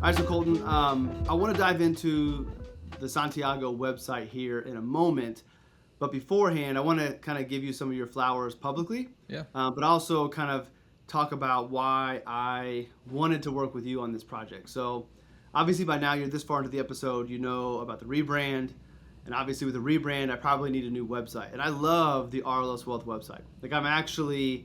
right, so Colton, I want to dive into the Santiago website here in a moment. But beforehand, I want to kind of give you some of your flowers publicly, Yeah. but also kind of talk about why I wanted to work with you on this project. So obviously by now you're this far into the episode, you know about the rebrand. And obviously with the rebrand, I probably need a new website. And I love the RLS Wealth website. Like I'm actually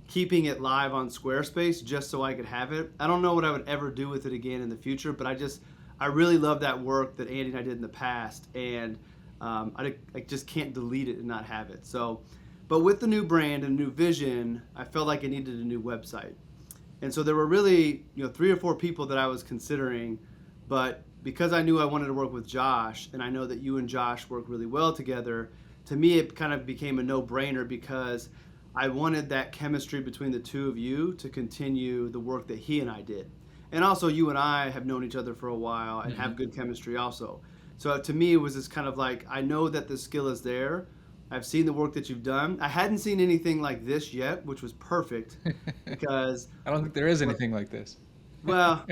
keeping it live on Squarespace just so I could have it. I don't know what I would ever do with it again in the future, but I really love that work that Andy and I did in the past. And I just can't delete it and not have it. So, but with the new brand and new vision, I felt like I needed a new website. And so there were really, 3 or 4 people that I was considering, but because I knew I wanted to work with Josh, and I know that you and Josh work really well together, to me it kind of became a no-brainer because I wanted that chemistry between the two of you to continue the work that he and I did. And also you and I have known each other for a while and have good chemistry also. So to me, it was this kind of like, I know that the skill is there. I've seen the work that you've done. I hadn't seen anything like this yet, which was perfect because I don't think there is anything like this. well,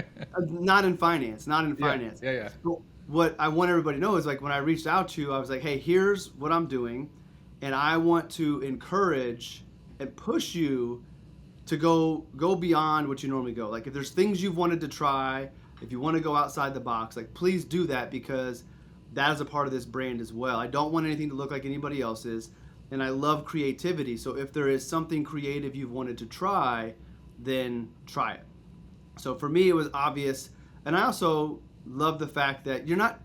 not in finance, not in Yeah, finance. yeah. So what I want everybody to know is like when I reached out to you, I was like, hey, here's what I'm doing. And I want to encourage and push you to go beyond what you normally go. Like if there's things you've wanted to try, if you want to go outside the box, like please do that because that is a part of this brand as well. I don't want anything to look like anybody else's. And I love creativity. So if there is something creative you've wanted to try, then try it. So for me, it was obvious. And I also love the fact that you're not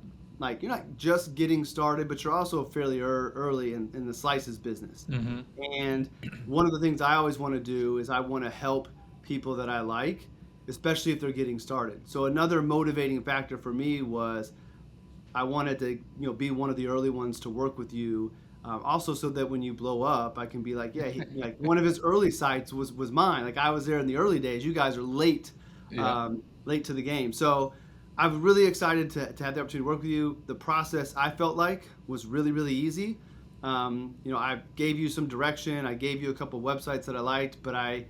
just getting started, but you're also fairly early in the slices business. Mm-hmm. And one of the things I always want to do is I want to help people that I like, especially if they're getting started. So another motivating factor for me was I wanted to be one of the early ones to work with you. Also, so that when you blow up, I can be like, yeah, like one of his early sites was mine. Like I was there in the early days. You guys are late to the game. So I'm really excited to have the opportunity to work with you. The process I felt like was really, really easy. I gave you some direction. I gave you a couple websites that I liked, but I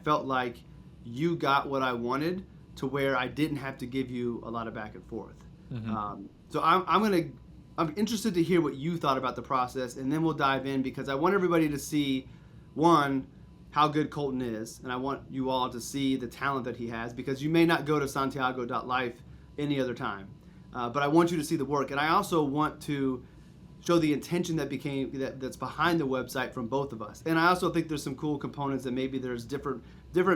felt like you got what I wanted to where I didn't have to give you a lot of back and forth. Mm-hmm. So I'm interested to hear what you thought about the process, and then we'll dive in because I want everybody to see, one, how good Colton is, and I want you all to see the talent that he has because you may not go to Santiago.life any other time, but I want you to see the work, and I also want to show the intention that's behind the website from both of us. And I also think there's some cool components that maybe there's different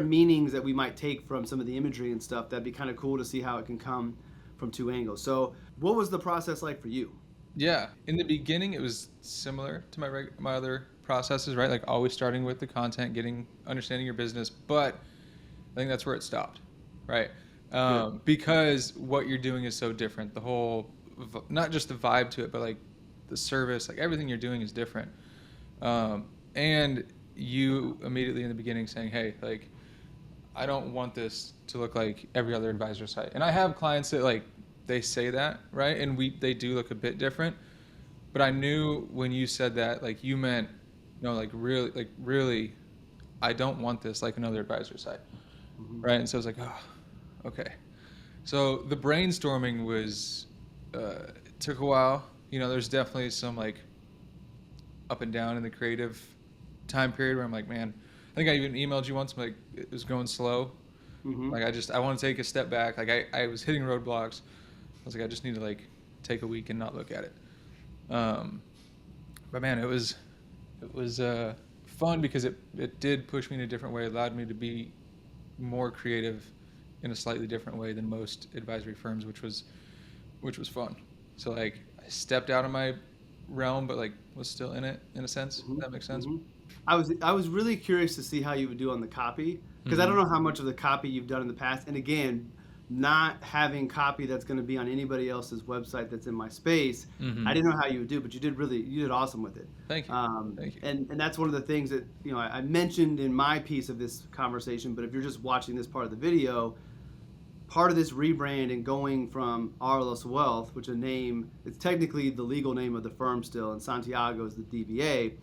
meanings that we might take from some of the imagery and stuff. That'd be kind of cool to see how it can come from 2 angles. So what was the process like for you? Yeah. In the beginning, it was similar to my other processes, right? Like always starting with the content, understanding your business. But I think that's where it stopped, right? Because what you're doing is so different. The whole, not just the vibe to it, but like the service, like everything you're doing is different. And you immediately in the beginning saying, hey, like, I don't want this to look like every other advisor site. And I have clients that like, they say that, right? And they do look a bit different. But I knew when you said that, like you meant, like really, I don't want this like another advisor site, right? And so I was like, oh, okay. So the brainstorming was, it took a while. There's definitely some like up and down in the creative time period where I'm like, man, I think I even emailed you once, but like it was going slow. Mm-hmm. Like I want to take a step back. Like I was hitting roadblocks. I was like, I just need to like take a week and not look at it. But man, it was fun because it did push me in a different way. It allowed me to be more creative in a slightly different way than most advisory firms, which was fun. So like I stepped out of my realm, but like was still in it in a sense. Mm-hmm. That makes sense. Mm-hmm. I was really curious to see how you would do on the copy because I don't know how much of the copy you've done in the past. And again, not having copy that's going to be on anybody else's website that's in my space, I didn't know how you would do, but you did awesome with it. Thank you. Thank you. And that's one of the things that I mentioned in my piece of this conversation. But if you're just watching this part of the video, part of this rebrand and going from RLS Wealth, which it's technically the legal name of the firm still, and Santiago is the DBA,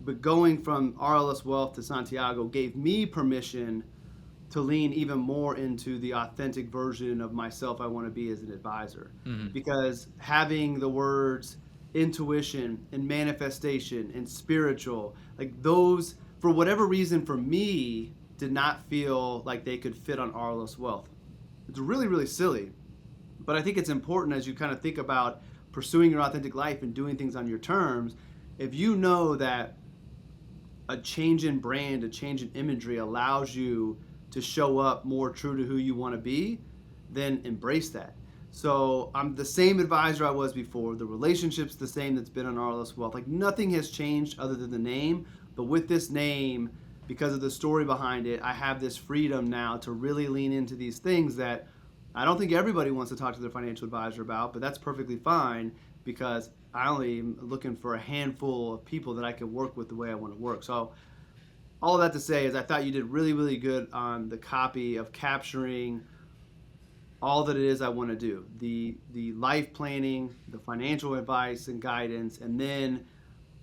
but going from RLS Wealth to Santiago gave me permission to lean even more into the authentic version of myself I want to be as an advisor. Because having the words intuition and manifestation and spiritual, like those, for whatever reason, for me, did not feel like they could fit on RLS Wealth. It's really, really silly. But I think it's important as you kind of think about pursuing your authentic life and doing things on your terms. If you know that a change in brand, a change in imagery allows you to show up more true to who you want to be, then embrace that. So I'm the same advisor I was before. The relationship's the same that's been on RLS Wealth. Like nothing has changed other than the name. But with this name, because of the story behind it, I have this freedom now to really lean into these things that I don't think everybody wants to talk to their financial advisor about, but that's perfectly fine because I only am looking for a handful of people that I can work with the way I want to work. So all of that to say is I thought you did really, really good on the copy of capturing all that it is I want to do. The life planning, the financial advice and guidance, and then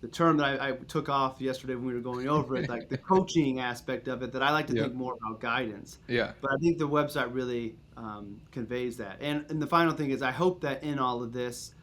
the term that I took off yesterday when we were going over it, like the coaching aspect of it, that I like to think more about guidance. Yeah. But I think the website really conveys that. And the final thing is I hope that in all of this,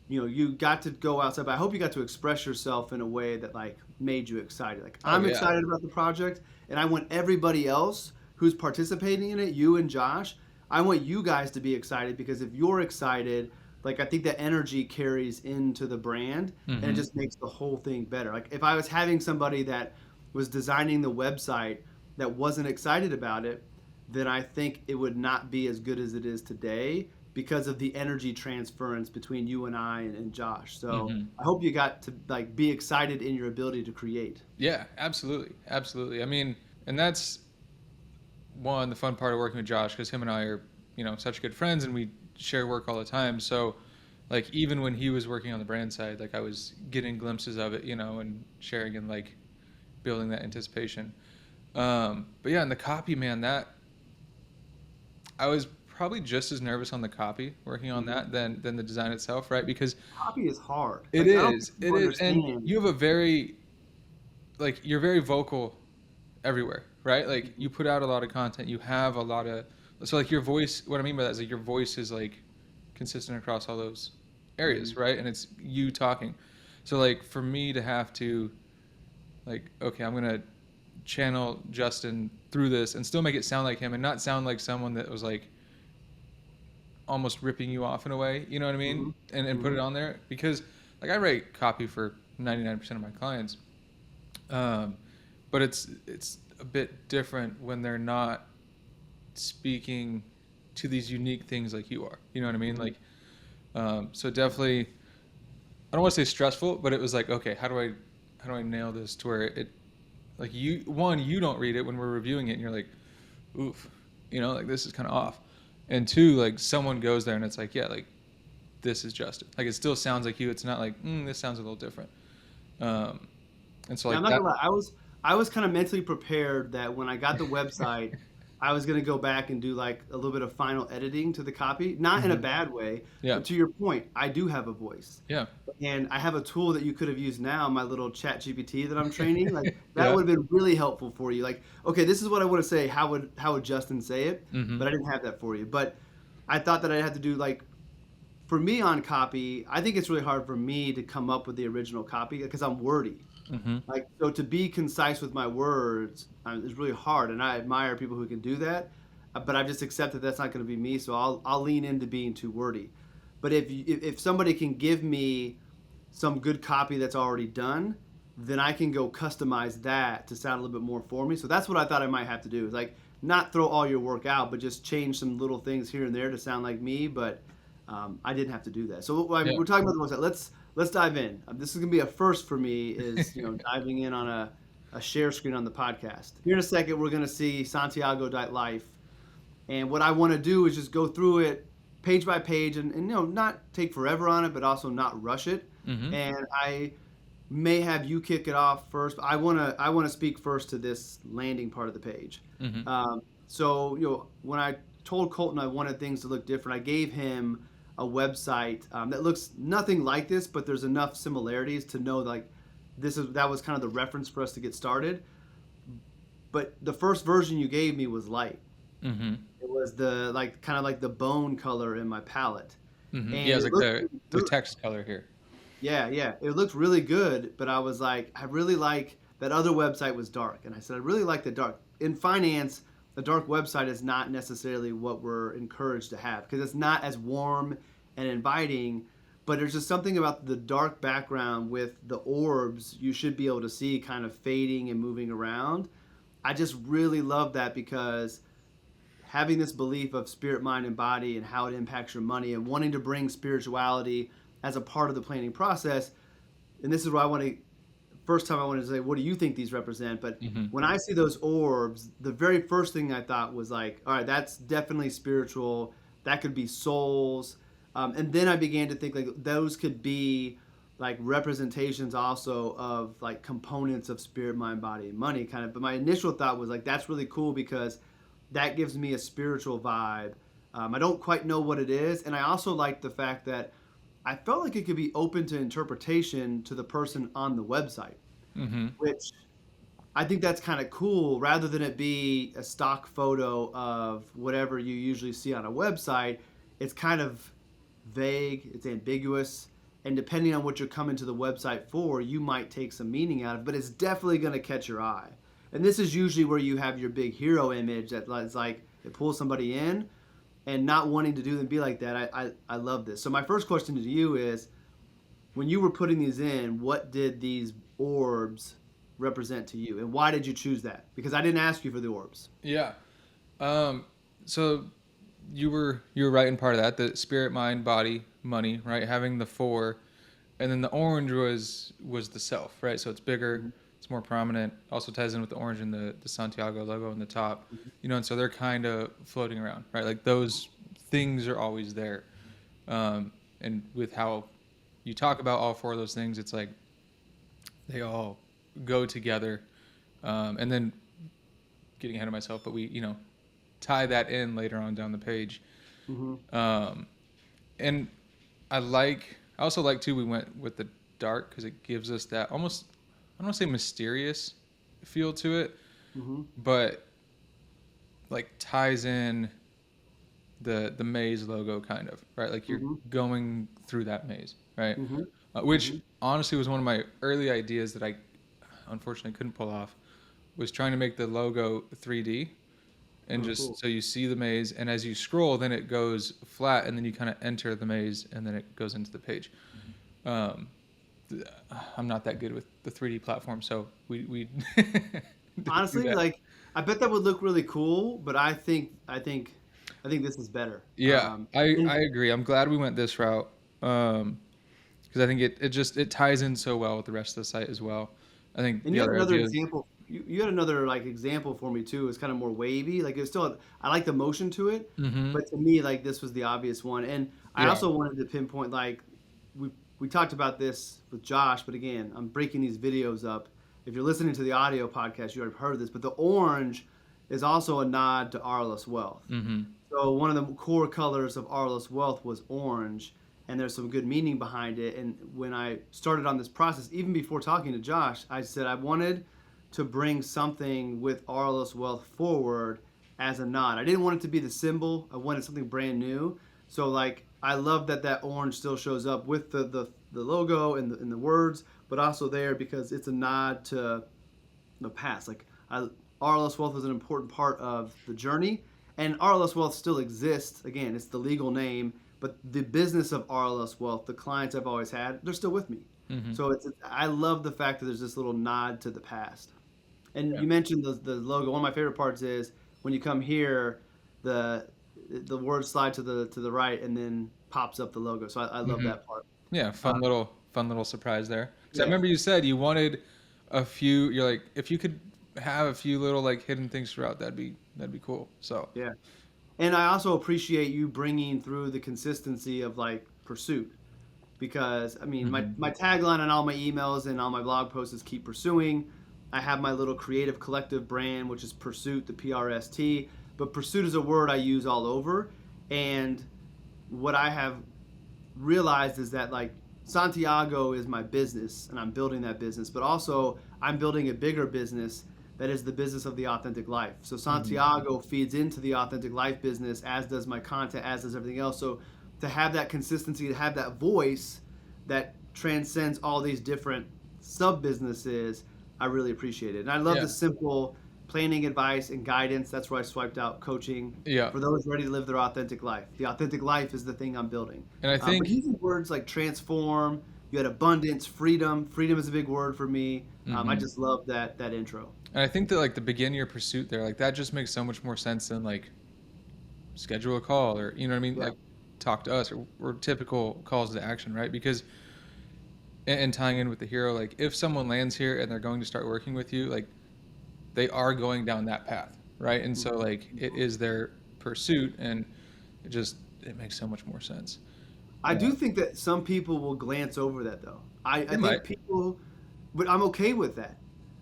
you got to go outside, but I hope you got to express yourself in a way that like made you excited. Like I'm excited about the project, and I want everybody else who's participating in it, you and Josh, I want you guys to be excited because if you're excited, like I think that energy carries into the brand and it just makes the whole thing better. Like if I was having somebody that was designing the website that wasn't excited about it, then I think it would not be as good as it is today because of the energy transference between you and I and Josh. So I hope you got to like be excited in your ability to create. Yeah, absolutely. Absolutely. I mean, and that's the fun part of working with Josh, because him and I are, such good friends and we share work all the time. So like even when he was working on the brand side, like I was getting glimpses of it, and sharing and like building that anticipation. But yeah, and the copy, man, that I was probably just as nervous on the copy working on that than the design itself, right? Because copy is hard. It is. And understand. you have a very, like, you're very vocal everywhere, right? Like you put out a lot of content, you have a lot of, so like your voice, what I mean by that is like your voice is like consistent across all those areas, right? And it's you talking. So like for me to have to like, okay, I'm going to channel Justin through this and still make it sound like him and not sound like someone that was like almost ripping you off in a way, you know what I mean? And put it on there, because like I write copy for 99% of my clients. But it's a bit different when they're not speaking to these unique things like you are, you know what I mean? Like, so definitely, I don't want to say stressful, but it was like, okay, how do I nail this to where it, like you don't read it when we're reviewing it and you're like, oof, like this is kind of off. And two, like someone goes there and it's like, yeah, like this is Justin. Like it still sounds like you. It's not like, this sounds a little different. And so like I'm not gonna lie, I was kind of mentally prepared that when I got the website, I was gonna go back and do like a little bit of final editing to the copy, not in a bad way. Yeah. But to your point, I do have a voice. Yeah. And I have a tool that you could have used now, my little chat GPT that I'm training. Like that would have been really helpful for you. Like, okay, this is what I want to say. How would Justin say it? But I didn't have that for you. But I thought that I had to do like, for me on copy, I think it's really hard for me to come up with the original copy because I'm wordy. Like, so to be concise with my words is really hard, and I admire people who can do that. But I've just accepted that's not going to be me, so I'll lean into being too wordy. But if somebody can give me some good copy that's already done, then I can go customize that to sound a little bit more for me. So that's what I thought I might have to do, is like not throw all your work out, but just change some little things here and there to sound like me. But I didn't have to do that. So we're talking about the website. Let's dive in. This is gonna be a first for me, is diving in on a share screen on the podcast. Here in a second, we're gonna see Santiago.life, and what I want to do is just go through it page by page, and not take forever on it, but also not rush it. And I may have you kick it off first. But I wanna speak first to this landing part of the page. So when I told Colton I wanted things to look different, I gave him a website that looks nothing like this, but there's enough similarities to know like that was kind of the reference for us to get started. but the first version you gave me was light. Mm-hmm. It was the like kind of like the bone color in my palette, Mm-hmm. Yeah, and it's it like looked the really the good. text color here. Yeah, yeah, it looked really good, but I was like, I really like that other website was dark, and I said I really like the dark. In finance, a dark website is not necessarily what we're encouraged to have because it's not as warm and inviting. But there's just something about the dark background with the orbs you should be able to see kind of fading and moving around. I just really love that because having this belief of spirit, mind, and body and how it impacts your money and wanting to bring spirituality as a part of the planning process. And this is where I want to, first time I wanted to say, what do you think these represent? But Mm-hmm. when I see those orbs, the very first thing I thought was like, all right, that's definitely spiritual. That could be souls. And then I began to think like those could be like representations also of like components of spirit, mind, body, and money kind of. But my initial thought was like, that's really cool because that gives me a spiritual vibe. I don't quite know what it is. And I also like the fact that I felt like it could be open to interpretation to the person on the website, Mm-hmm. which I think that's kind of cool rather than it be a stock photo of whatever you usually see on a website. It's kind of vague, it's ambiguous, and depending on what you're coming to the website for, you might take some meaning out of it, but it's definitely going to catch your eye. And this is usually where you have your big hero image that is like it pulls somebody in, and not wanting to do and be like that. I love this. So my first question to you is, when you were putting these in, what did these orbs represent to you, and why did you choose that? Because I didn't ask you for the orbs. Yeah. So you were right in part of that. The spirit, mind, body, money, right? Having the four, and then the orange was the self, right? So it's bigger, Mm-hmm. it's more prominent. Also ties in with the orange and the Santiago logo on the top, and so they're kind of floating around, right? Like those things are always there. And with how you talk about all four of those things, it's like they all go together. And then getting ahead of myself, but we, tie that in later on down the page. Mm-hmm. And I also like too, we went with the dark because it gives us that almost, I don't want to say mysterious feel to it, Mm-hmm. but like ties in the maze logo kind of, right? Like you're Mm-hmm. going through that maze, right? Mm-hmm. Which Mm-hmm. honestly was one of my early ideas that I unfortunately couldn't pull off, was trying to make the logo 3D and Oh, just cool. so you see the maze, and as you scroll then it goes flat and then you kind of enter the maze and then it goes into the page. um, I'm not that good with the 3D platform, so we didn't do Honestly, that. like I bet that would look really cool, but I think this is better. Yeah, I And agree. I'm glad we went this route, because I think it ties in so well with the rest of the site as well. I think And the you had other another ideas. example. You had another like example for me too. It's kind of more wavy. Like it's still, I like the motion to it, Mm-hmm. but to me, like this was the obvious one. And I Yeah. also wanted to pinpoint like we we talked about this with Josh, but again, I'm breaking these videos up. If you're listening to the audio podcast, you already heard this. But the orange is also a nod to RLS Wealth. Mm-hmm. So one of the core colors of RLS Wealth was orange, and there's some good meaning behind it. And when I started on this process, even before talking to Josh, I said I wanted to bring something with RLS Wealth forward as a nod. I didn't want it to be the symbol. I wanted something brand new. So like I love that that orange still shows up with the logo and the words, but also there because it's a nod to the past. Like RLS Wealth was an important part of the journey, and RLS Wealth still exists. Again, it's the legal name, but the business of RLS Wealth, the clients I've always had, they're still with me. Mm-hmm. So I love the fact that there's this little nod to the past. And Yeah. you mentioned the logo. One of my favorite parts is when you come here, the the words slide to the right and then pops up the logo. So I love Mm-hmm. that part. Yeah, Uh, fun little surprise there. Because I yeah. remember you said you wanted a few. You're like, if you could have a few little like hidden things throughout, that'd be cool. So. Yeah. And I also appreciate you bringing through the consistency of like pursuit because I mean Mm-hmm. my tagline on all my emails and all my blog posts is keep pursuing. I have my little creative collective brand which is Pursuit, the PRST, but pursuit is a word I use all over, and what I have realized is that like Santiago is my business and I'm building that business, but also I'm building a bigger business that is the business of the authentic life. So Mm-hmm. Santiago feeds into the authentic life business, as does my content, as does everything else. So to have that consistency, to have that voice that transcends all these different sub businesses, I really appreciate it. And I love Yeah. the simple planning advice and guidance. That's where I swiped out coaching Yeah. for those ready to live their authentic life. The authentic life is the thing I'm building. And I But think, using words like transform, you had abundance, freedom. Freedom is a big word for me. I mhm. just love that intro. And I think that like the begin your pursuit there, like that just makes so much more sense than like schedule a call or, you know what I mean? Yeah. Like talk to us or typical calls to action, right? Because, and tying in with the hero, like if someone lands here and they're going to start working with you, like they are going down that path, right? And so like it is their pursuit, and it makes so much more sense. I do think that some people will glance over that though. I They might. think people, but I'm okay with that.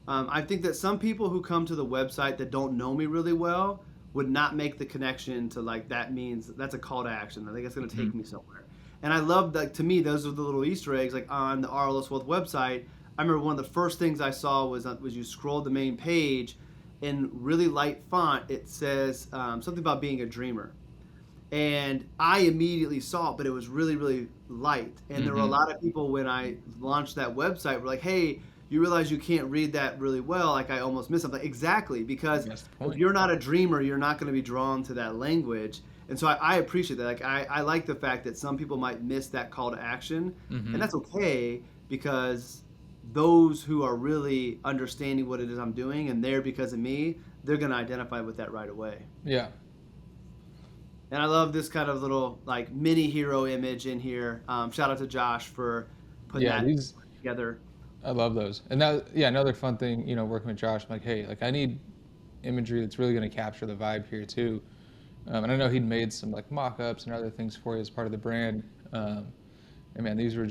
I think that some people who come to the website that don't know me really well would not make the connection to like that means that's a call to action. I think it's going to take me somewhere. And I love that. To me, those are the little Easter eggs. Like on the RLS Wealth website, I remember one of the first things I saw was you scroll the main page, in really light font it says something about being a dreamer. And I immediately saw it, but it was really, really light. And there were a Mm-hmm. lot of people when I launched that website were like, "Hey, you realize you can't read that really well? Like I almost missed something." Exactly, because That's the if point. you're not a dreamer, you're not going to be drawn to that language. And so I appreciate that. Like I like the fact that some people might miss that call to action, Mm-hmm. and that's okay because those who are really understanding what it is I'm doing and there because of me, they're going to identify with that right away. Yeah. And I love this kind of little like mini hero image in here. Shout out to Josh for putting Yeah. that These, together. I love those. And that, yeah, another fun thing, working with Josh, I'm like, hey, like I need imagery that's really going to capture the vibe here too. And I know he'd made some like mock-ups and other things for you as part of the brand. And man, these were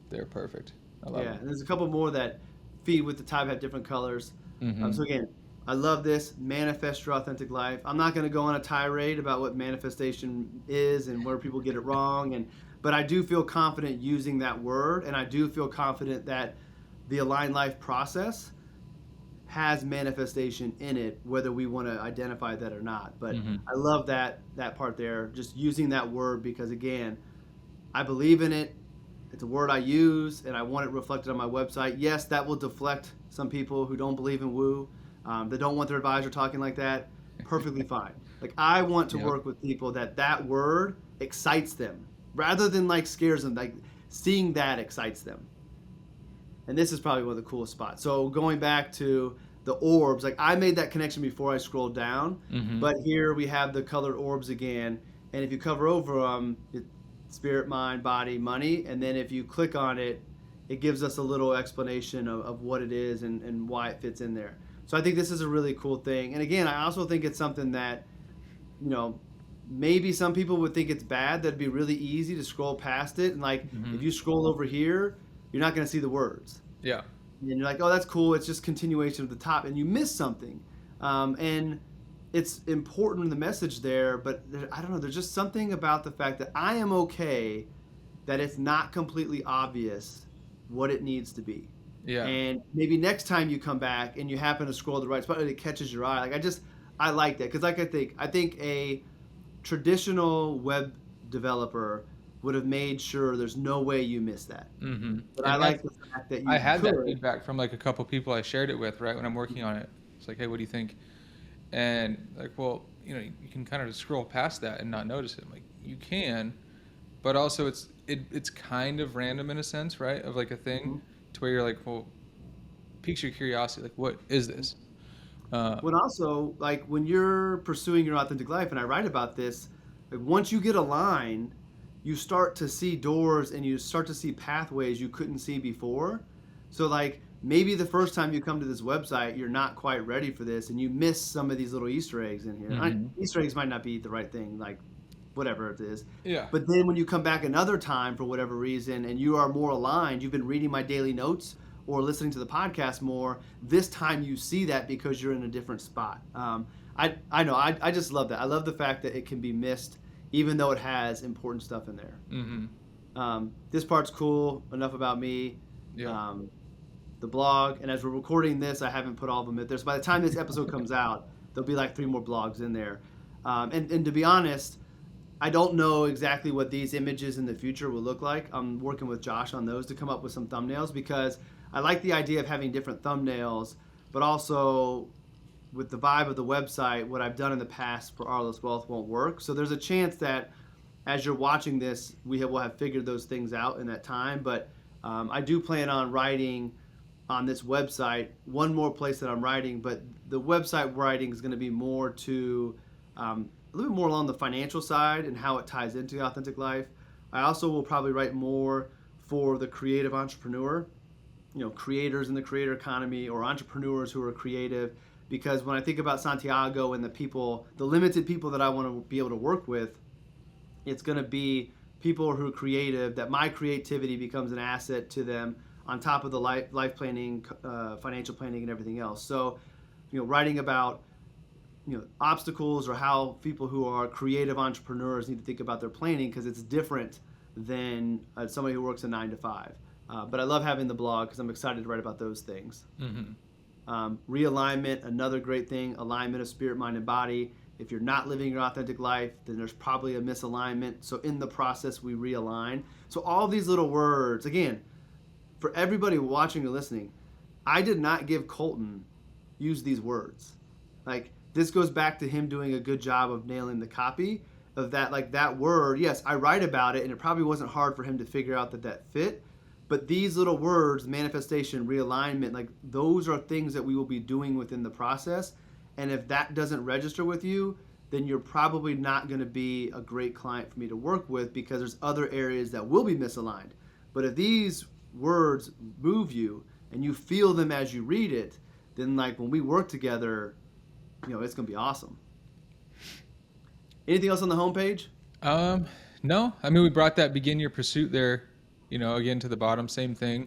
they're perfect. I love Yeah, them. and there's a couple more that feed with the type, have different colors. Mm-hmm. So again, I love this. Manifest your authentic life. I'm not going to go on a tirade about what manifestation is and where people get it wrong, but I do feel confident using that word, and I do feel confident that the Aligned Life process has manifestation in it, whether we want to identify that or not. But Mm-hmm. I love that part there, just using that word because again, I believe in it. It's a word I use, and I want it reflected on my website. Yes, that will deflect some people who don't believe in woo, that don't want their advisor talking like that. Perfectly fine. Like I want to Yep. work with people that word excites them rather than like scares them. Like seeing that excites them. And this is probably one of the coolest spots. So going back to the orbs, like I made that connection before I scrolled down, Mm-hmm. but here we have the colored orbs again. And if you cover over them, spirit, mind, body, money, and then if you click on it, it gives us a little explanation of what it is and why it fits in there. So I think this is a really cool thing. And again, I also think it's something that, you know, maybe some people would think it's bad. That'd be really easy to scroll past it. And like, Mm-hmm. if you scroll over here, you're not going to see the words. Yeah. And you're like, oh, that's cool. It's just continuation of the top, and you miss something. And it's important, the message there, but I don't know. There's just something about the fact that I am okay that it's not completely obvious what it needs to be. Yeah. And maybe next time you come back and you happen to scroll the right spot and it catches your eye. Like I like that because like I think a traditional web developer would have made sure there's no way you miss that. Mm-hmm. But I And like the fact that I you had that could. feedback from like a couple people I shared it with, right, when I'm working on it. It's like, hey, what do you think? And like, well, you can kind of scroll past that and not notice it. I'm like, you can, but also it's kind of random in a sense, right? Of like a thing to where you're like, well, piques your curiosity. Like, what is this? When also, like when you're pursuing your authentic life, and I write about this, like once you get aligned, you start to see doors and you start to see pathways you couldn't see before. So like maybe the first time you come to this website, you're not quite ready for this, and you miss some of these little Easter eggs in here. Mm-hmm. Easter eggs might not be the right thing, like whatever it is. Yeah. But then when you come back another time for whatever reason, and you are more aligned, you've been reading my daily notes or listening to the podcast more, this time you see that because you're in a different spot. I know, I just love that. I love the fact that it can be missed even though it has important stuff in there. Mm-hmm. This part's cool. Enough about me. Yeah. the blog, and as we're recording this, I haven't put all of them in there. So by the time this episode comes out, there'll be like 3 more blogs in there. And to be honest, I don't know exactly what these images in the future will look like. I'm working with Josh on those to come up with some thumbnails, because I like the idea of having different thumbnails, but also with the vibe of the website, what I've done in the past for RLS Wealth won't work. So there's a chance that as you're watching this, we'll have figured those things out in that time. But I do plan on writing on this website one more place that I'm writing, but the website writing is going to be more to a little bit more along the financial side and how it ties into the authentic life. I also will probably write more for the creative entrepreneur, creators in the creator economy, or entrepreneurs who are creative, because when I think about Santiago and the limited people that I want to be able to work with, it's going to be people who are creative, that my creativity becomes an asset to them on top of the life planning, financial planning, and everything else. So, writing about obstacles, or how people who are creative entrepreneurs need to think about their planning, because it's different than somebody who works a 9 to 5. But I love having the blog because I'm excited to write about those things. Realignment, another great thing. Alignment of spirit, mind, and body. If you're not living your authentic life, then there's probably a misalignment. So in the process, we realign. So all these little words, again, for everybody watching or listening, I did not give Colton use these words. Like, this goes back to him doing a good job of nailing the copy of that. Like, that word, yes, I write about it, and it probably wasn't hard for him to figure out that fit. But these little words, manifestation, realignment, like, those are things that we will be doing within the process. And if that doesn't register with you, then you're probably not going to be a great client for me to work with, because there's other areas that will be misaligned. But if these words move you and you feel them as you read it, then, like, when we work together, it's going to be awesome. Anything else on the homepage? No. I mean, we brought that begin your pursuit there, again to the bottom, same thing.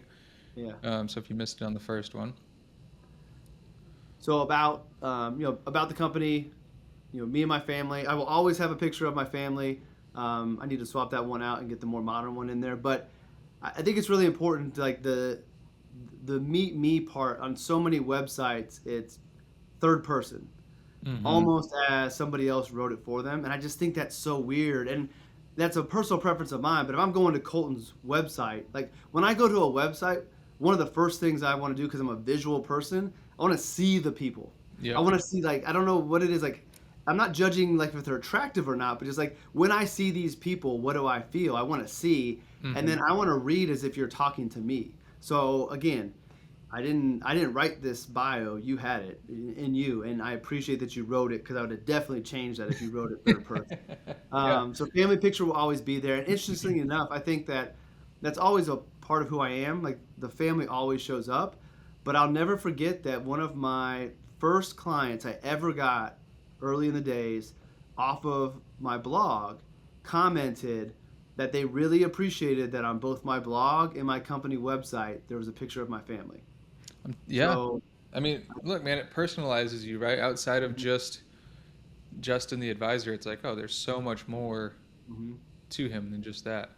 Yeah. So if you missed it on the first one. So about the company, me and my family. I will always have a picture of my family. I need to swap that one out and get the more modern one in there. But I think it's really important, like the meet me part on so many websites. It's third person, almost as somebody else wrote it for them, and I just think that's so weird. And that's a personal preference of mine. But if I'm going to Colton's website, like when I go to a website, one of the first things I want to do, because I'm a visual person, I want to see the people. Yep. I want to see, like, I don't know what it is. Like, I'm not judging like if they're attractive or not, but just like when I see these people, what do I feel? I want to see, and then I want to read as if you're talking to me. So again, I didn't write this bio. You had it in you, and I appreciate that you wrote it, because I would have definitely changed that if you wrote it third person. So family picture will always be there. And interestingly enough, I think that's always a part of who I am. Like, the family always shows up. But I'll never forget that one of my first clients I ever got early in the days off of my blog commented that they really appreciated that on both my blog and my company website, there was a picture of my family. Yeah. So, I mean, look, man, it personalizes you, right? Outside of just Justin the advisor, it's like, oh, there's so much more to him than just that.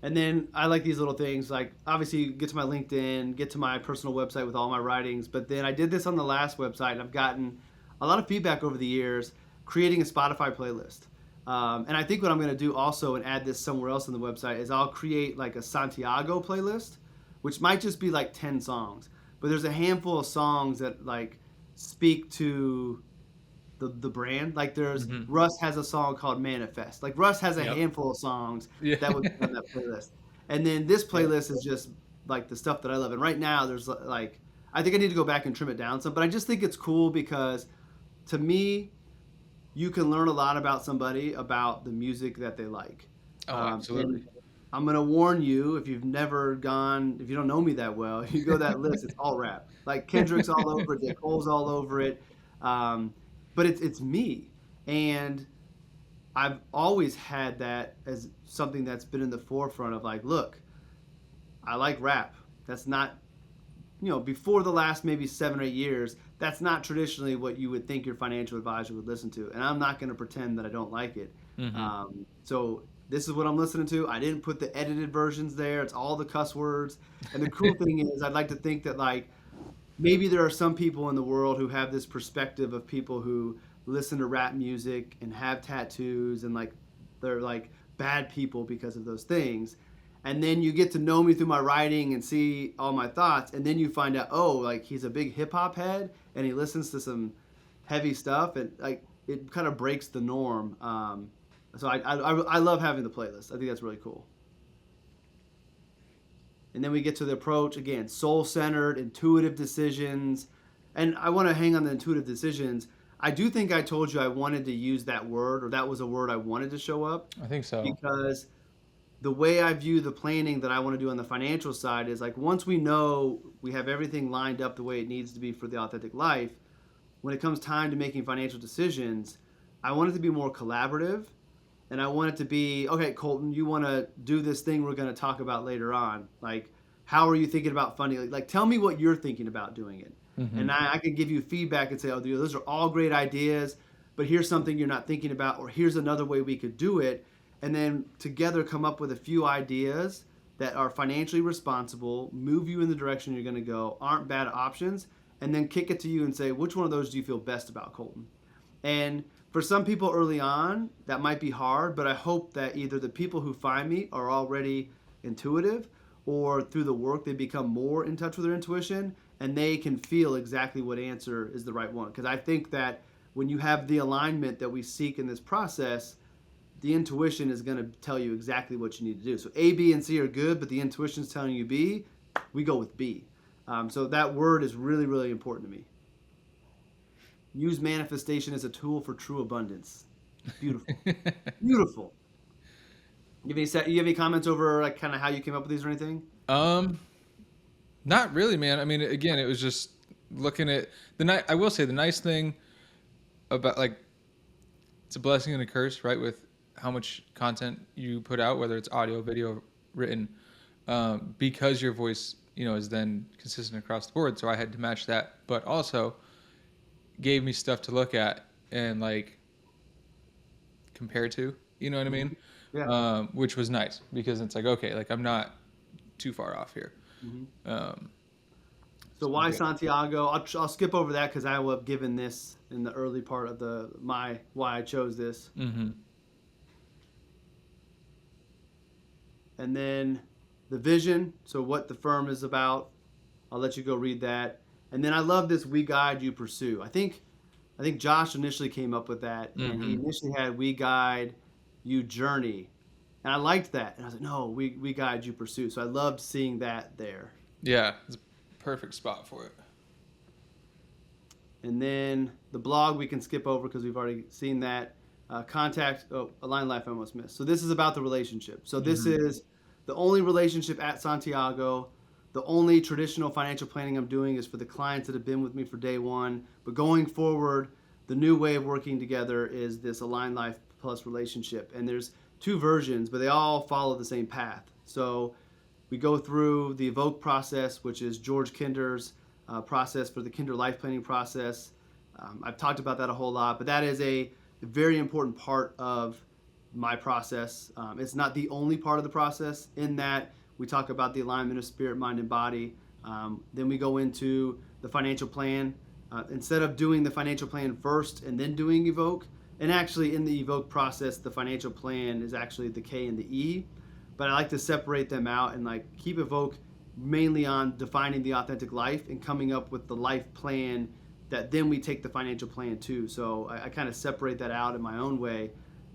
And then I like these little things, like obviously get to my LinkedIn, get to my personal website with all my writings. But then I did this on the last website, and I've gotten a lot of feedback over the years creating a Spotify playlist. And I think what I'm going to do also, and add this somewhere else on the website, is I'll create like a Santiago playlist, which might just be like 10 songs. But there's a handful of songs that like speak to the brand. Like there's Russ has a song called Manifest. Like Russ has a handful of songs that would be on that playlist. And then this playlist is just like the stuff that I love. And right now there's like, I think I need to go back and trim it down some, but I just think it's cool because to me, you can learn a lot about somebody about the music that they like. Oh, absolutely. I'm going to warn you, if you don't know me that well, you go to that list, it's all rap. Like Kendrick's all over it, J. Cole's all over it. But it's me. And I've always had that as something that's been in the forefront of like, look, I like rap. That's not, before the last maybe 7 or 8 years, that's not traditionally what you would think your financial advisor would listen to. And I'm not going to pretend that I don't like it. So this is what I'm listening to. I didn't put the edited versions there. It's all the cuss words. And the cool thing is, I'd like to think that like maybe there are some people in the world who have this perspective of people who listen to rap music and have tattoos and like they're like bad people because of those things. And then you get to know me through my writing and see all my thoughts, and then you find out, oh, like he's a big hip hop head and he listens to some heavy stuff, and like it kind of breaks the norm. So I love having the playlist. I think that's really cool. And then we get to the approach again, soul-centered, intuitive decisions. And I want to hang on the intuitive decisions. I do think I told you I wanted to use that word, or that was a word I wanted to show up. I think so. Because the way I view the planning that I want to do on the financial side is like once we know we have everything lined up the way it needs to be for the authentic life, when it comes time to making financial decisions, I want it to be more collaborative. And I want it to be, okay, Colton, you want to do this thing we're going to talk about later on. Like, how are you thinking about funding? Like tell me what you're thinking about doing it. Mm-hmm. And I can give you feedback and say, oh, those are all great ideas, but here's something you're not thinking about, or here's another way we could do it. And then together come up with a few ideas that are financially responsible, move you in the direction you're going to go, aren't bad options, and then kick it to you and say, which one of those do you feel best about, Colton? And for some people early on, that might be hard, but I hope that either the people who find me are already intuitive, or through the work they become more in touch with their intuition and they can feel exactly what answer is the right one. Because I think that when you have the alignment that we seek in this process, the intuition is going to tell you exactly what you need to do. So A, B, and C are good, but the intuition is telling you B, we go with B. So that word is really, really important to me. Use manifestation as a tool for true abundance. Beautiful. Beautiful. You have any comments over like kind of how you came up with these or anything? Not really, man. I mean, again, it was just looking at I will say the nice thing about like it's a blessing and a curse, right? With how much content you put out, whether it's audio, video, written, because your voice, is then consistent across the board. So I had to match that, but also gave me stuff to look at and like compare to, you know what I mean? Yeah. Which was nice because it's like, okay, like I'm not too far off here. Mm-hmm. So why Santiago? I'll skip over that because I will have given this in the early part of why I chose this. Mm-hmm. And then the vision, so what the firm is about. I'll let you go read that. And then I love this We Guide You Pursue. I think Josh initially came up with that, and he initially had We Guide You Journey. And I liked that. And I was like, no, we Guide You Pursue. So I loved seeing that there. Yeah, it's a perfect spot for it. And then the blog we can skip over because we've already seen that. Aligned Life I almost missed. So this is about the relationship. So this is the only relationship at Santiago. The only traditional financial planning I'm doing is for the clients that have been with me for day one. But going forward, the new way of working together is this Aligned Life Plus relationship. And there's two versions, but they all follow the same path. So we go through the Evoke process, which is George Kinder's process for the Kinder life planning process. I've talked about that a whole lot, but that is a very important part of my process. It's not the only part of the process in that we talk about the alignment of spirit, mind, and body. Then we go into the financial plan. Instead of doing the financial plan first and then doing Evoke, and actually in the Evoke process, the financial plan is actually the K and the E. But I like to separate them out and like keep Evoke mainly on defining the authentic life and coming up with the life plan that then we take the financial plan to. So I kind of separate that out in my own way,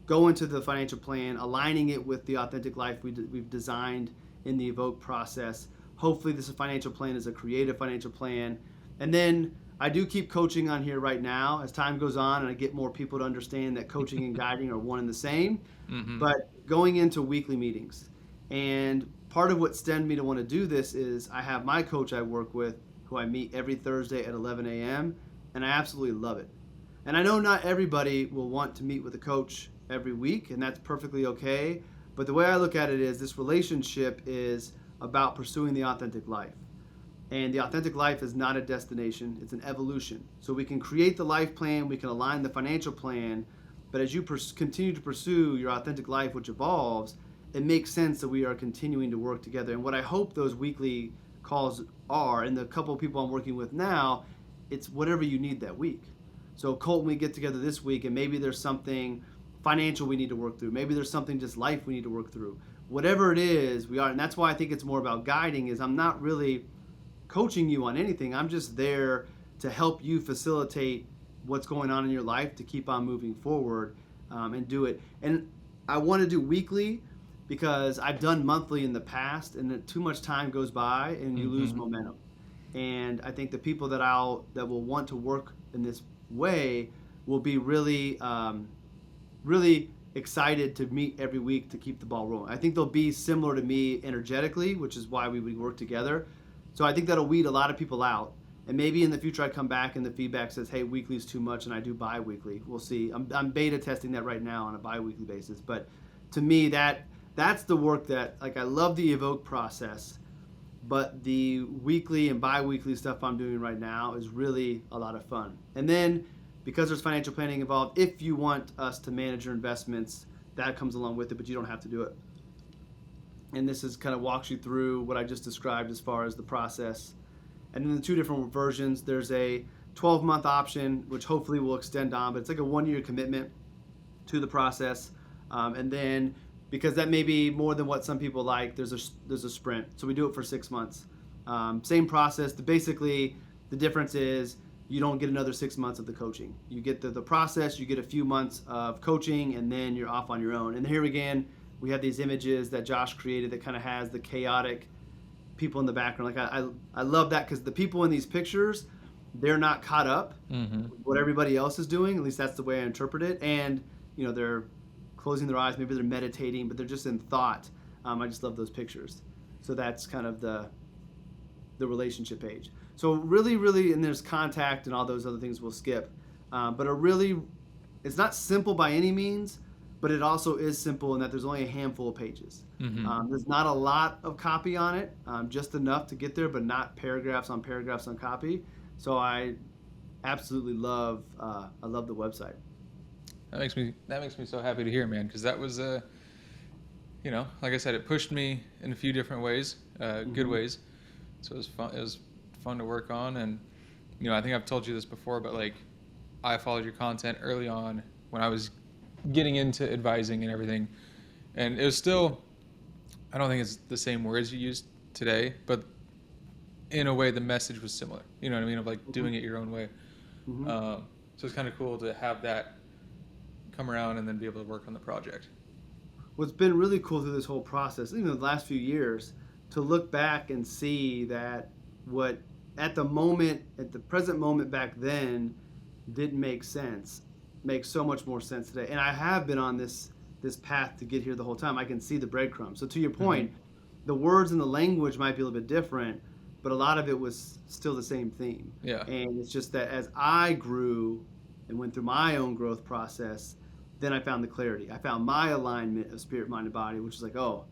go into the financial plan, aligning it with the authentic life we've designed in the Evoke process. Hopefully this financial plan is a creative financial plan. And then I do keep coaching on here right now as time goes on and I get more people to understand that coaching and guiding are one and the same. But going into weekly meetings. And part of what stemmed me to want to do this is I have my coach I work with who I meet every Thursday at 11 a.m. and I absolutely love it. And I know not everybody will want to meet with a coach every week, and that's perfectly okay. But the way I look at it is this relationship is about pursuing the authentic life. And the authentic life is not a destination, it's an evolution. So we can create the life plan, we can align the financial plan, But as you continue to pursue your authentic life, which evolves, it makes sense that we are continuing to work together. And what I hope those weekly calls are, and the couple of people I'm working with now, it's whatever you need that week. So Colton, we get together this week, and maybe there's something financial we need to work through. Maybe there's something just life we need to work through. Whatever it is, we are, and that's why I think it's more about guiding. Is I'm not really coaching you on anything. I'm just there to help you facilitate what's going on in your life to keep on moving forward, and do it. And I want to do weekly because I've done monthly in the past, and too much time goes by and you lose momentum. And I think the people that will want to work in this way will be really really excited to meet every week to keep the ball rolling. I think they'll be similar to me energetically, which is why we would work together. So I think that'll weed a lot of people out. And maybe in the future I come back and the feedback says, hey, weekly is too much, and I do bi-weekly. We'll see. I'm beta testing that right now on a bi-weekly basis. But to me, that's the work that, like, I love the Evoke process, but the weekly and bi-weekly stuff I'm doing right now is really a lot of fun. And then because there's financial planning involved, if you want us to manage your investments, that comes along with it, but you don't have to do it. And this is kind of walks you through what I just described as far as the process. And then the two different versions, there's a 12-month option, which hopefully will extend on, but it's like a 1-year commitment to the process. And then, because that may be more than what some people like, there's a sprint. So we do it for 6 months. Same process. Basically, the difference is you don't get another 6 months of the coaching. You get the process, you get a few months of coaching, and then you're off on your own. And here again, we have these images that Josh created that kind of has the chaotic people in the background. Like I love that because the people in these pictures, they're not caught up with what everybody else is doing. At least that's the way I interpret it. And they're closing their eyes, maybe they're meditating, but they're just in thought. I just love those pictures. So that's kind of the relationship page. So really, really, and there's contact and all those other things we'll skip. But it's not simple by any means, but it also is simple in that there's only a handful of pages. There's not a lot of copy on it, just enough to get there, but not paragraphs on copy. So I absolutely love the website. That makes me so happy to hear, man, because that was like I said, it pushed me in a few different ways, good ways. So it was fun. It was fun to work on, and I think I've told you this before, but like I followed your content early on when I was getting into advising and everything, and it was still, I don't think it's the same words you used today, but in a way the message was similar. You know what I mean? Of like doing it your own way. So it's kind of cool to have that come around and then be able to work on the project. What's been really cool through this whole process, even the last few years, to look back and see that what at the present moment back then didn't make sense, makes so much more sense today. And I have been on this path to get here the whole time. I can see the breadcrumbs. So to your point, the words and the language might be a little bit different, but a lot of it was still the same theme. Yeah. And it's just that as I grew and went through my own growth process, then I found the clarity. I found my alignment of spirit, mind, and body, which is like, oh,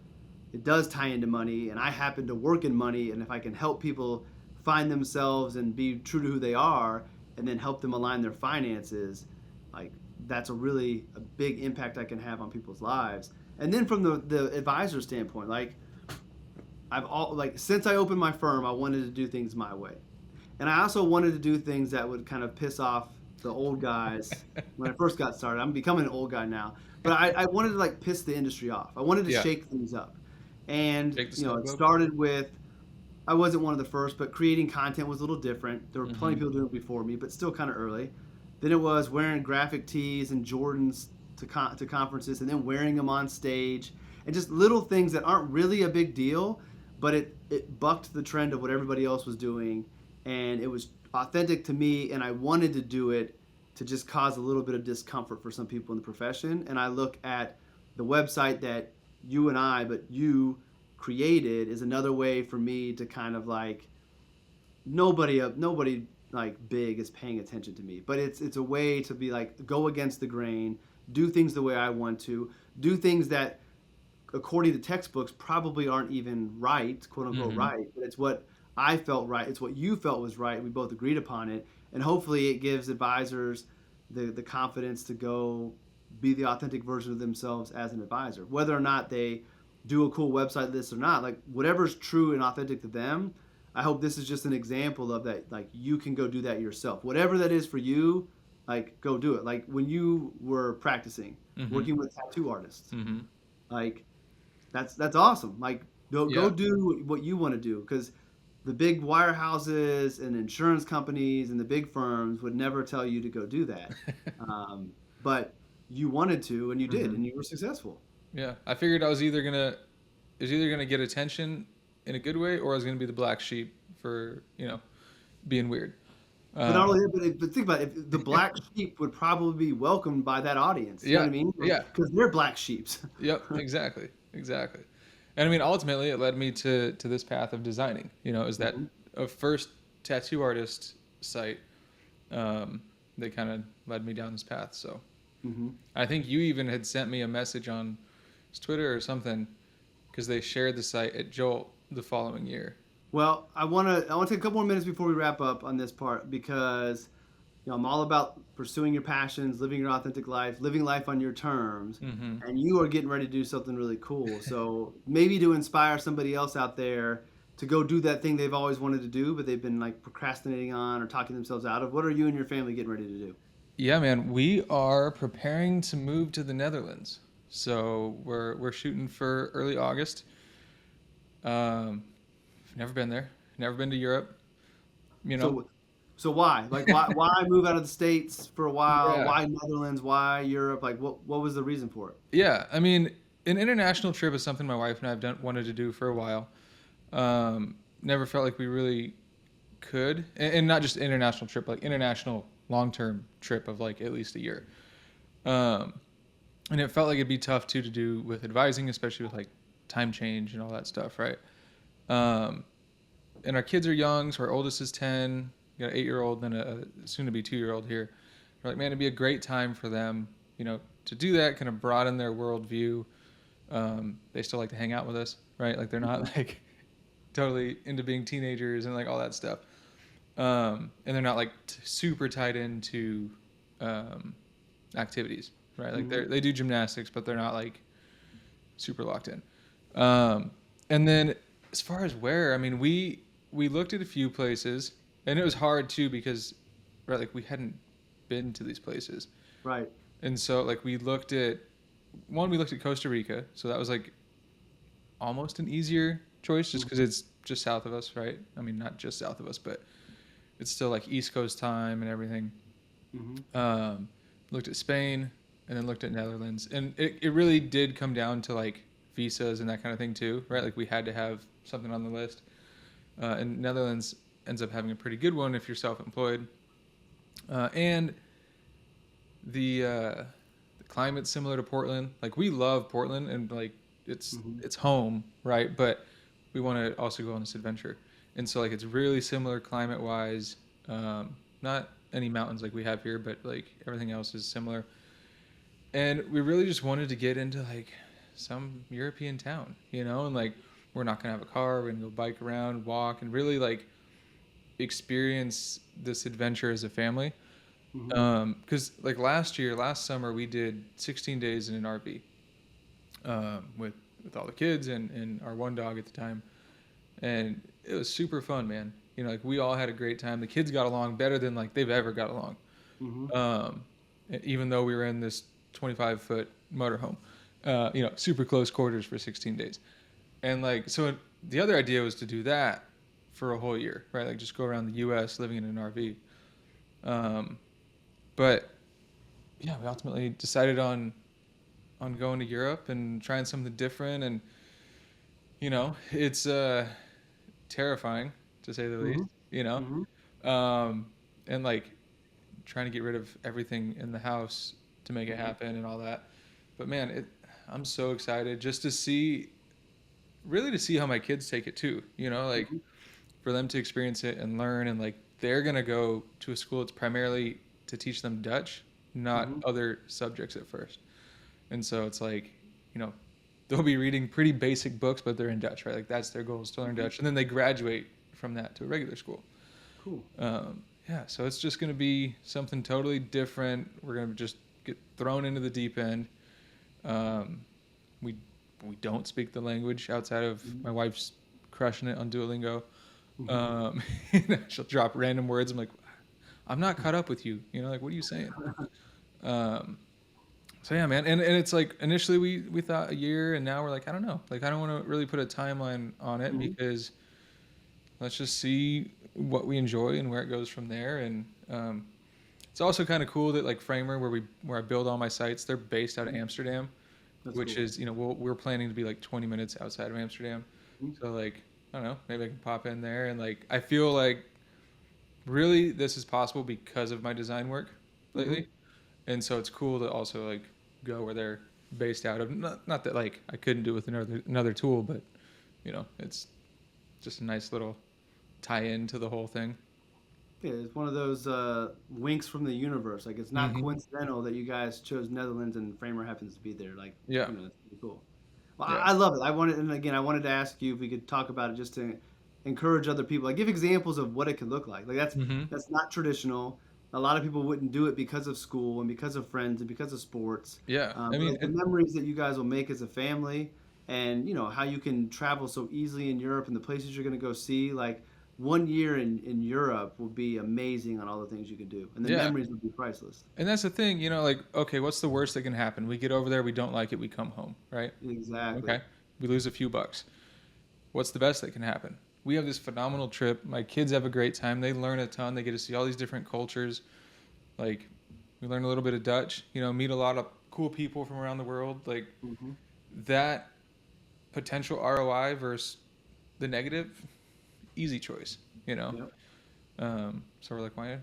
it does tie into money, and I happen to work in money, and if I can help people find themselves and be true to who they are, and then help them align their finances, like that's a big impact I can have on people's lives. And then from the advisor standpoint, like since I opened my firm, I wanted to do things my way, and I also wanted to do things that would kind of piss off the old guys when I first got started. I'm becoming an old guy now, but I wanted to like piss the industry off. I wanted to shake things up. And it started with, I wasn't one of the first, but creating content was a little different. There were plenty of people doing it before me, but still kind of early. Then it was wearing graphic tees and Jordans to conferences, and then wearing them on stage, and just little things that aren't really a big deal, but it bucked the trend of what everybody else was doing, and it was authentic to me, and I wanted to do it to just cause a little bit of discomfort for some people in the profession. And I look at the website that you created is another way for me to kind of like nobody like big is paying attention to me, but it's a way to be like go against the grain, do things the way I want to, do things that according to textbooks probably aren't even right, quote unquote right, but it's what I felt right, it's what you felt was right, we both agreed upon it, and hopefully it gives advisors the confidence to go be the authentic version of themselves as an advisor. Whether or not they do a cool website list or not, like whatever's true and authentic to them, I hope this is just an example of that. Like you can go do that yourself. Whatever that is for you, like go do it. Like when you were practicing, Mm-hmm. working with tattoo artists, Mm-hmm. like that's awesome. Like go Yeah. do what you want to do because the big wirehouses and insurance companies and the big firms would never tell you to go do that. But you wanted to and you did Mm-hmm. and you were successful. Yeah. I figured it was either gonna get attention in a good way, or I was gonna be the black sheep for being weird. But not Um, only that, but think about it. If the black sheep would probably be welcomed by that audience. You know yeah. what I mean? Like, Yeah. because they're black sheeps. Yep. Exactly. Exactly. And I mean, ultimately, it led me to this path of designing. Is that Hmm. a first tattoo artist site that kind of led me down this path. So Hmm. I think you even had sent me a message on Twitter or something because they shared the site at Jolt the following year. Well, I want to take a couple more minutes before we wrap up on this part because I'm all about pursuing your passions, living your authentic life, living life on your terms, Mm-hmm. and you are getting ready to do something really cool. So maybe to inspire somebody else out there to go do that thing they've always wanted to do, but they've been like procrastinating on or talking themselves out of. What are you and your family getting ready to do? Yeah, man, we are preparing to move to the Netherlands. So we're shooting for early August. Never been there. Never been to Europe. You know. So, so why? Like, why move out of the states for a while? Yeah. Why Netherlands? Why Europe? Like, what was the reason for it? Yeah. I mean, an international trip is something my wife and I have wanted to do for a while. Never felt like we really could, and not just international trip, like international long-term trip of like at least a year. Um, and it felt like it'd be tough too to do with advising, especially with like time change and all that stuff, right? Um, and our kids are young, so our oldest is 10, got an 8-year-old, then a soon-to-be 2-year-old here. We're like, man, it'd be a great time for them, to do that, kind of broaden their worldview. They still like to hang out with us, right? Like they're not Hmm. like totally into being teenagers and like all that stuff. And they're not like super tied into um, activities, right? Like Hmm. they do gymnastics, but they're not like super locked in. And then as far as where, I mean, we looked at a few places, and it was hard too because, right, like we hadn't been to these places, Right. and so like we looked at Costa Rica, so that was like almost an easier choice just because Hmm. it's just south of us, right? I mean, not just south of us, but it's still like East Coast time and everything. Hmm. Um, Looked at Spain and then looked at Netherlands, and it really did come down to like visas and that kind of thing too, right? Like we had to have something on the list, and Netherlands ends up having a pretty good one if you're self-employed, and the climate's similar to Portland. Like we love Portland and like it's Hmm. it's home, right? But we want to also go on this adventure, and so like it's really similar climate-wise. Not any mountains like we have here, but like everything else is similar. And we really just wanted to get into like some European town, and like we're not gonna have a car. We're gonna go bike around, walk, and really like experience this adventure as a family. Hmm. Because like last summer, we did 16 days in an RV with all the kids and our one dog at the time, and it was super fun, man. Like we all had a great time. The kids got along better than like they've ever got along. Hmm. Um, Even though we were in this 25-foot motorhome, super close quarters for 16 days, and like so the other idea was to do that for a whole year, right? Like just go around the U.S. living in an RV. Um, but yeah, we ultimately decided on going to Europe and trying something different, and it's terrifying to say the least. Hmm. You know, Hmm. um, and like trying to get rid of everything in the house to make it Hmm. happen and all that. But man, I'm so excited just to see, really to see how my kids take it too. Like Hmm. for them to experience it and learn, and like they're gonna go to a school that's primarily to teach them Dutch, not Hmm. other subjects at first. And so it's like, you know, they'll be reading pretty basic books, but they're in Dutch, right? Like that's their goal is to learn Hmm. Dutch, and then they graduate from that to a regular school. Cool. Yeah, so it's just going to be something totally different. We're going to just get thrown into the deep end. We don't speak the language outside of my wife's crushing it on Duolingo. She'll drop random words. I'm like, I'm not caught up with you. Like, what are you saying? So yeah, man. And it's like initially we thought a year, and now we're like, I don't know. Like, I don't want to really put a timeline on it because let's just see what we enjoy and where it goes from there. And it's also kind of cool that like Framer, where I build all my sites, they're based out of Amsterdam. That's which cool. Is, we're planning to be like 20 minutes outside of Amsterdam. So like, I don't know, maybe I can pop in there. And like, I feel like really this is possible because of my design work lately. And so it's cool to also like go where they're based out of. Not that like I couldn't do it with another tool, but it's just a nice little tie-in to the whole thing. Yeah, it's one of those winks from the universe. Like, it's not coincidental that you guys chose Netherlands and Framer happens to be there. Like, yeah, it's pretty cool. Well, yeah. I love it. I wanted to ask you if we could talk about it just to encourage other people. Like, give examples of what it could look like. Like, that's not traditional. A lot of people wouldn't do it because of school and because of friends and because of sports. Yeah, I mean, the memories that you guys will make as a family, and how you can travel so easily in Europe and the places you're going to go see. Like, 1 year in Europe will be amazing on all the things you can do, and the memories will be priceless. And that's the thing, like, okay, what's the worst that can happen? We get over there, we don't like it, we come home, right? Exactly. Okay, we lose a few bucks. What's the best that can happen? We have this phenomenal trip. My kids have a great time. They learn a ton. They get to see all these different cultures. Like, we learn a little bit of Dutch, meet a lot of cool people from around the world. Like, that potential ROI versus the negative, easy choice, Yep. So we're like, why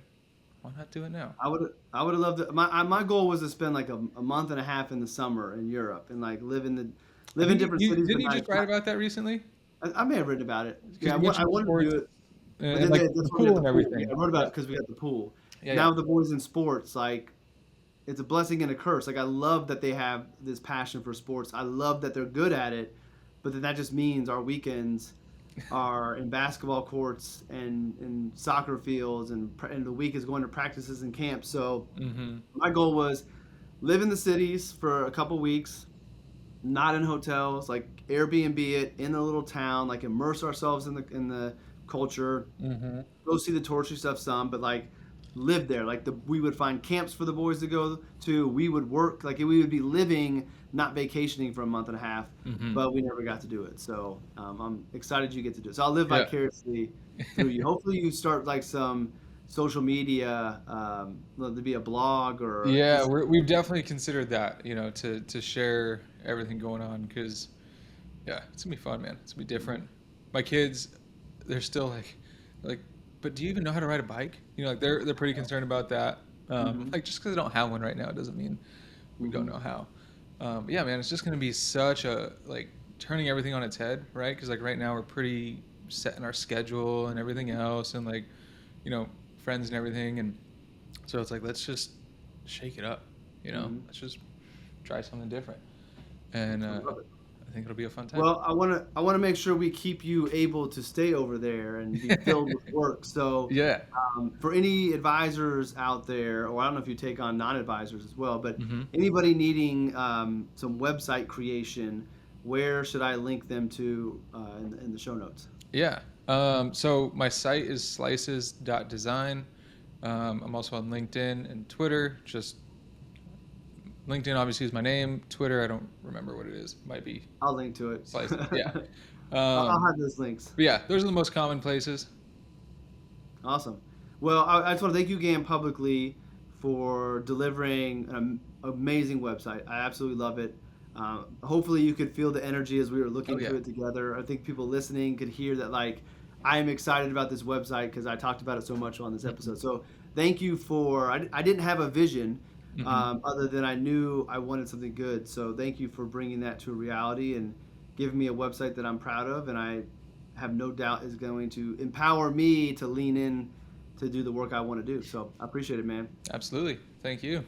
not do it now? I would have loved it. My goal was to spend like a month and a half in the summer in Europe and like live in different cities. Didn't you just write about that recently? I may have written about it. Yeah, I wanted to do it. And like the pool and everything. Yeah, I wrote about it because we got the pool. Yeah, now the boys in sports, like, it's a blessing and a curse. Like, I love that they have this passion for sports. I love that they're good at it, but then that just means our weekends are in basketball courts and soccer fields, and the week is going to practices and camps. So my goal was live in the cities for a couple weeks, not in hotels, like Airbnb it in a little town, like immerse ourselves in the culture, go see the touristy stuff some, but like live there. Like, we would find camps for the boys to go to. We would work, like, we would be living, not vacationing for a month and a half, but we never got to do it. So I'm excited you get to do it. So I'll live vicariously through you. Hopefully you start like some social media, to be a blog or. Yeah, we've definitely considered that, to share everything going on, because it's gonna be fun, man. It's gonna be different. My kids, they're still like, but do you even know how to ride a bike? Like, they're pretty concerned about that. Like, just because I don't have one right now doesn't mean we don't know how. But yeah, man, it's just gonna be such a, like, turning everything on its head, right? Because like right now we're pretty set in our schedule and everything else, and like, friends and everything, and so it's like, let's just shake it up, let's just try something different, and I think it'll be a fun time. Well, I want to make sure we keep you able to stay over there and be filled with work. So for any advisors out there, or I don't know if you take on non-advisors as well, but anybody needing some website creation, where should I link them to in the show notes? Yeah. So my site is slices.design. I'm also on LinkedIn and Twitter. Just LinkedIn obviously is my name. Twitter, I don't remember what it is. Might be. I'll link to it. Slices. Yeah. I'll have those links. But yeah, those are the most common places. Awesome. Well, I just want to thank you again publicly for delivering an amazing website. I absolutely love it. Hopefully you could feel the energy as we were looking through it together. I think people listening could hear that, like, I am excited about this website because I talked about it so much on this episode. So thank you for, I didn't have a vision other than I knew I wanted something good. So thank you for bringing that to a reality and giving me a website that I'm proud of, and I have no doubt is going to empower me to lean in to do the work I want to do. So I appreciate it, man. Absolutely. Thank you.